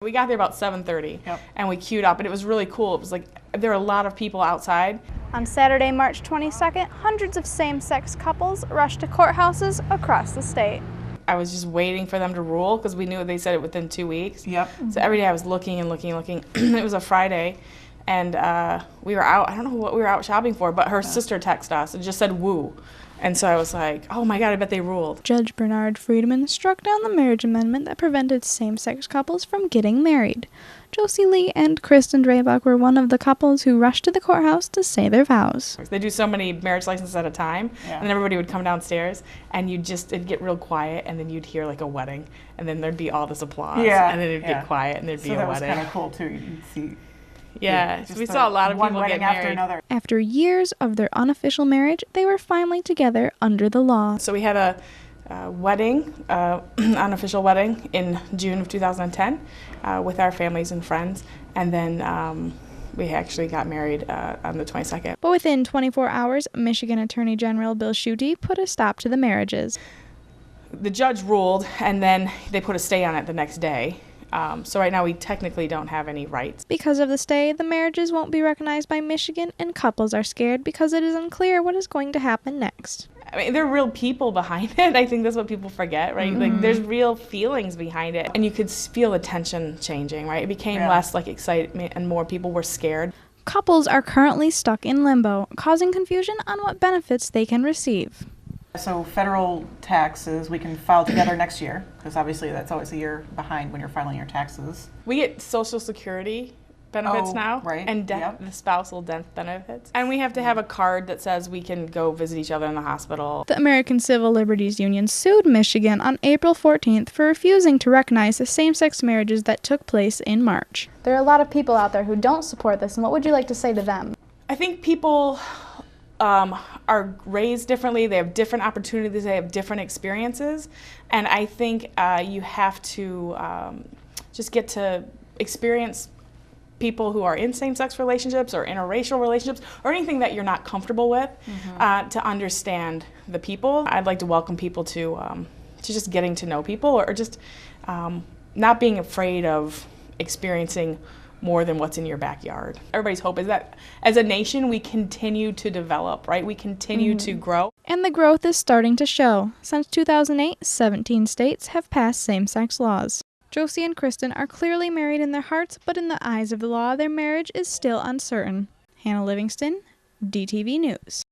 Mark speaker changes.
Speaker 1: We got there about 7:30,
Speaker 2: Yep.
Speaker 1: and we queued up, and it was really cool. It was like there were a lot of people outside.
Speaker 3: On Saturday, March 22nd, hundreds of same-sex couples rushed to courthouses across the state.
Speaker 1: I was just waiting for them to rule because we knew they said it within 2 weeks.
Speaker 2: Yep.
Speaker 1: So every day I was looking and looking and looking. It was a Friday, and we were out. I don't know what we were out shopping for, but her sister texted us and just said woo. And so I was like, oh my God, I bet they ruled.
Speaker 3: Judge Bernard Friedman struck down the marriage amendment that prevented same-sex couples from getting married. Josie Lee and Kristen Draybuck were one of the couples who rushed to the courthouse to say their vows.
Speaker 1: They do so many marriage licenses at a time,
Speaker 2: Yeah.
Speaker 1: and everybody would come downstairs, and it'd get real quiet, and then you'd hear like a wedding, and then there'd be all this applause,
Speaker 2: Yeah,
Speaker 1: and then it'd
Speaker 2: yeah.
Speaker 1: get quiet, and there'd be
Speaker 2: So
Speaker 1: a
Speaker 2: that was
Speaker 1: wedding.
Speaker 2: kind of cool too. You'd see.
Speaker 1: Yeah, so
Speaker 2: just
Speaker 1: we saw a lot of
Speaker 2: one
Speaker 1: people
Speaker 2: wedding
Speaker 1: get
Speaker 2: after
Speaker 1: married.
Speaker 2: another.
Speaker 3: After years of their unofficial marriage, they were finally together under the law.
Speaker 1: So we had a wedding, unofficial wedding in June of 2010 with our families and friends, and then we actually got married on the 22nd.
Speaker 3: But within 24 hours, Michigan Attorney General Bill Schuette put a stop to the marriages.
Speaker 1: The judge ruled, and then they put a stay on it the next day. So right now we technically don't have any rights.
Speaker 3: Because of the stay, the marriages won't be recognized by Michigan, and couples are scared because it is unclear what is going to happen next.
Speaker 1: I mean, there are real people behind it. I think that's what people forget, right? Like, there's real feelings behind it. And you could feel the tension changing, right? It became less like excitement and more people were scared.
Speaker 3: Couples are currently stuck in limbo, causing confusion on what benefits they can receive.
Speaker 2: So federal taxes, we can file together next year, because obviously that's always a year behind when you're filing your taxes.
Speaker 1: We get Social Security benefits now,
Speaker 2: right,
Speaker 1: and the spousal death benefits. And we have to have a card that says we can go visit each other in the hospital.
Speaker 3: The American Civil Liberties Union sued Michigan on April 14th for refusing to recognize the same-sex marriages that took place in March. There are a lot of people out there who don't support this, and what would you like to say to them?
Speaker 1: I think people are raised differently, they have different opportunities, they have different experiences, and I think you have to just get to experience people who are in same-sex relationships or interracial relationships or anything that you're not comfortable with to understand the people. I'd like to welcome people to just getting to know people or just not being afraid of experiencing more than what's in your backyard. Everybody's hope is that as a nation we continue to develop, right? We continue to grow.
Speaker 3: And the growth is starting to show. Since 2008, 17 states have passed same-sex laws. Josie and Kristen are clearly married in their hearts, but in the eyes of the law, their marriage is still uncertain. Hannah Livingston, DTV News.